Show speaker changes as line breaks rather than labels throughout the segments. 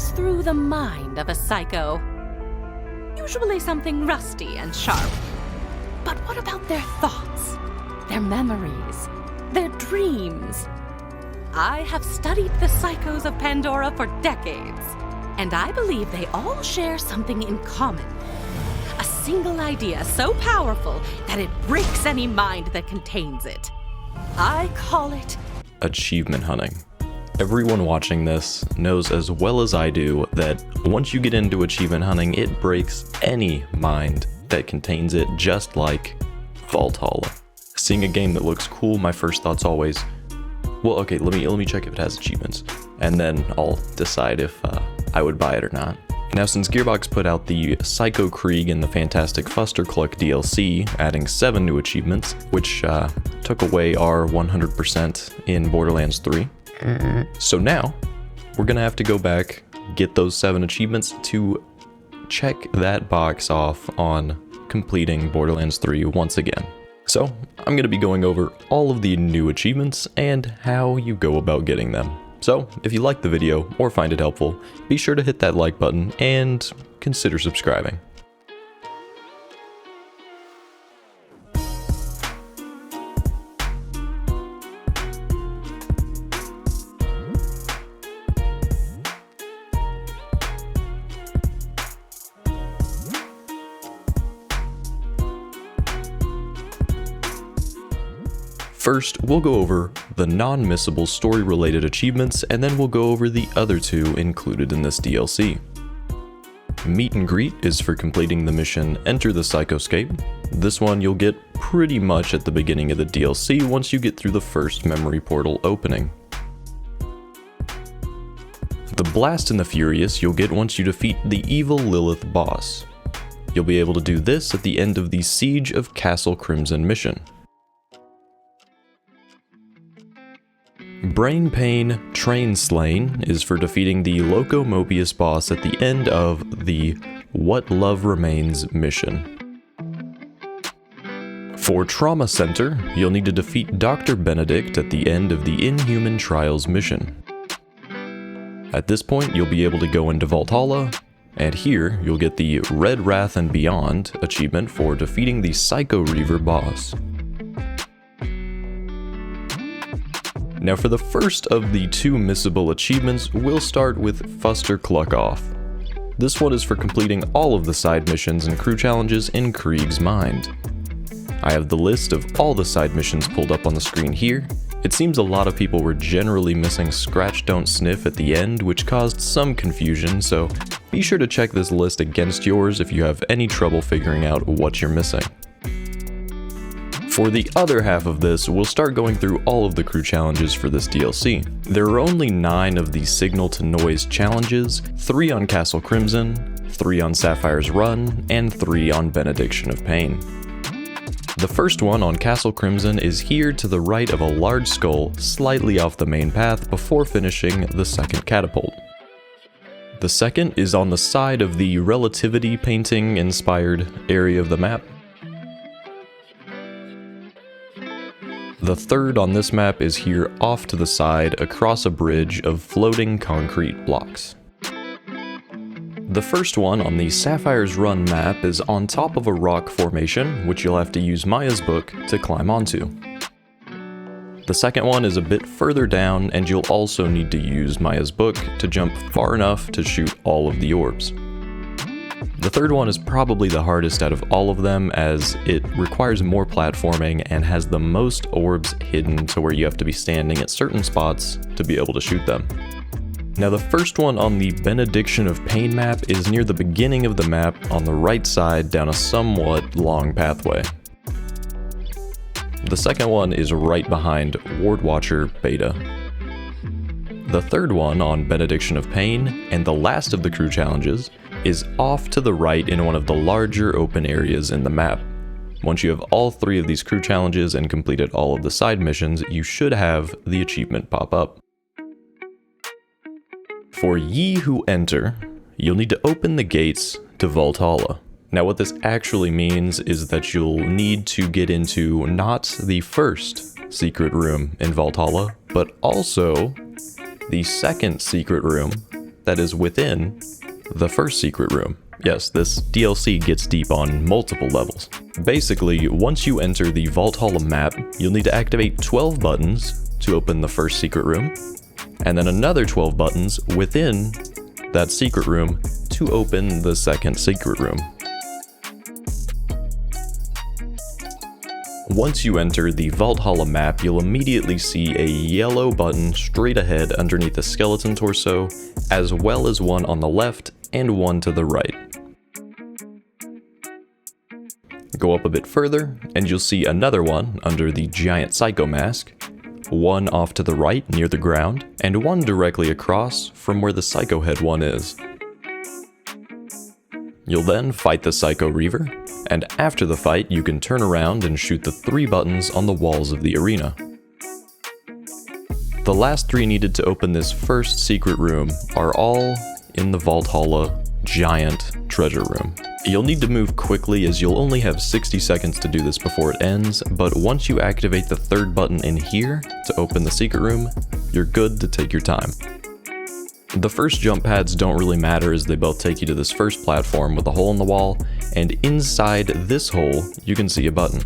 goes through the mind of a psycho? Usually something rusty and sharp. But what about their thoughts, their memories, their dreams? I have studied the psychos of Pandora for decades, and I believe they all share something in common. A single idea so powerful that it breaks any mind that contains it. I call it
achievement hunting. Everyone watching this knows as well as I do that once you get into achievement hunting, it breaks any mind that contains it, just like Valhalla. Seeing a game that looks cool, my first thought's always, well, okay, let me check if it has achievements, and then I'll decide if I would buy it or not. Now, since Gearbox put out the Psycho Krieg and the fantastic Fustercluck DLC, adding 7 new achievements, which took away our 100% in Borderlands 3. So now, we're gonna have to go back, get those 7 achievements to check that box off on completing Borderlands 3 once again. So, I'm gonna be going over all of the new achievements and how you go about getting them. So, if you liked the video or find it helpful, be sure to hit that like button and consider subscribing. First, we'll go over the non-missable story-related achievements, and then we'll go over the other 2 included in this DLC. Meet and Greet is for completing the mission Enter the Psychoscape. This one you'll get pretty much at the beginning of the DLC once you get through the first memory portal opening. The Blast and the Furious you'll get once you defeat the evil Lilith boss. You'll be able to do this at the end of the Siege of Castle Crimson mission. Brain Pain Train Slain is for defeating the Loco Mobius boss at the end of the What Love Remains mission. For Trauma Center, you'll need to defeat Dr. Benedict at the end of the Inhuman Trials mission. At this point, you'll be able to go into Valhalla, and here you'll get the Red Wrath and Beyond achievement for defeating the Psycho Reaver boss. Now for the first of the 2 missable achievements, we'll start with Fustercluck Off. This one is for completing all of the side missions and crew challenges in Krieg's mind. I have the list of all the side missions pulled up on the screen here. It seems a lot of people were generally missing Scratch Don't Sniff at the end, which caused some confusion, so be sure to check this list against yours if you have any trouble figuring out what you're missing. For the other half of this, we'll start going through all of the crew challenges for this DLC. There are only 9 of the Signal to Noise challenges, 3 on Castle Crimson, 3 on Sapphire's Run, and 3 on Benediction of Pain. The first one on Castle Crimson is here to the right of a large skull, slightly off the main path before finishing the second catapult. The second is on the side of the Relativity painting inspired area of the map. The third on this map is here off to the side across a bridge of floating concrete blocks. The first one on the Sapphire's Run map is on top of a rock formation, which you'll have to use Maya's book to climb onto. The second one is a bit further down, and you'll also need to use Maya's book to jump far enough to shoot all of the orbs. The third one is probably the hardest out of all of them, as it requires more platforming and has the most orbs hidden to where you have to be standing at certain spots to be able to shoot them. Now the first one on the Benediction of Pain map is near the beginning of the map on the right side down a somewhat long pathway. The second one is right behind Ward Watcher Beta. The third one on Benediction of Pain, and the last of the crew challenges, is off to the right in one of the larger open areas in the map. Once you have all 3 of these crew challenges and completed all of the side missions, you should have the achievement pop up. For Ye Who Enter, you'll need to open the gates to Valhalla. Now what this actually means is that you'll need to get into not the first secret room in Valhalla, but also the second secret room that is within the first secret room. Yes, this DLC gets deep on multiple levels. Basically, once you enter the Valhalla map, you'll need to activate 12 buttons to open the first secret room, and then another 12 buttons within that secret room to open the second secret room. Once you enter the Valhalla map, you'll immediately see a yellow button straight ahead underneath the skeleton torso, as well as one on the left and one to the right. Go up a bit further, and you'll see another one under the giant psycho mask, one off to the right near the ground, and one directly across from where the psycho head one is. You'll then fight the Psycho Reaver, and after the fight you can turn around and shoot the 3 buttons on the walls of the arena. The last 3 needed to open this first secret room are all in the Valhalla giant treasure room. You'll need to move quickly as you'll only have 60 seconds to do this before it ends, but once you activate the 3rd button in here to open the secret room, you're good to take your time. The first jump pads don't really matter as they both take you to this first platform with a hole in the wall, and inside this hole you can see a button.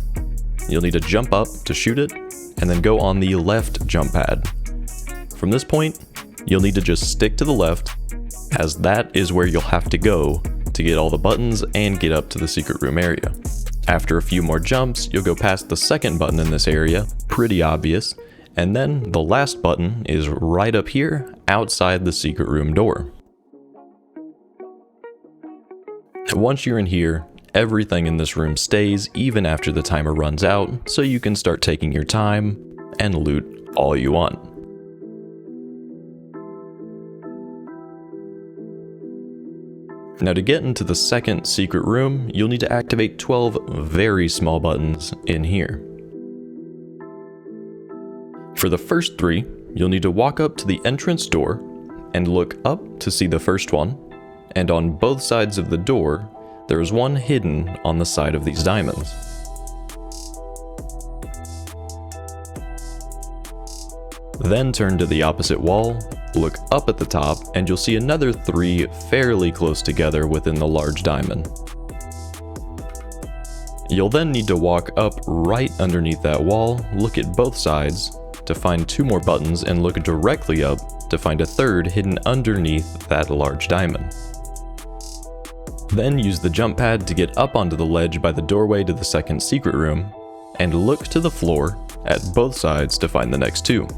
You'll need to jump up to shoot it, and then go on the left jump pad. From this point, you'll need to just stick to the left, as that is where you'll have to go to get all the buttons and get up to the secret room area. After a few more jumps, you'll go past the 2nd button in this area, pretty obvious, and then the last button is right up here outside the secret room door. Once you're in here, everything in this room stays even after the timer runs out, so you can start taking your time and loot all you want. Now to get into the second secret room, you'll need to activate 12 very small buttons in here. For the first 3, you'll need to walk up to the entrance door and look up to see the first one, and on both sides of the door, there is one hidden on the side of these diamonds. Then turn to the opposite wall, look up at the top, and you'll see another 3 fairly close together within the large diamond. You'll then need to walk up right underneath that wall, look at both sides to find 2 more buttons, and look directly up to find a 3rd hidden underneath that large diamond. Then use the jump pad to get up onto the ledge by the doorway to the second secret room, and look to the floor at both sides to find the next 2.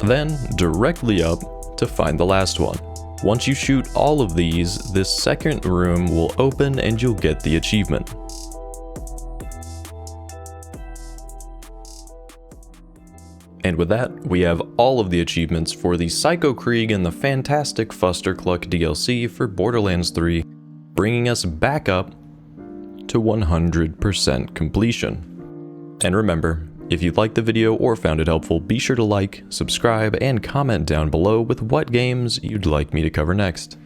Then directly up to find the last one. Once you shoot all of these, this second room will open and you'll get the achievement. And with that, we have all of the achievements for the Psycho Krieg and the fantastic Fustercluck DLC for Borderlands 3, bringing us back up to 100% completion. And remember, if you liked the video or found it helpful, be sure to like, subscribe, and comment down below with what games you'd like me to cover next.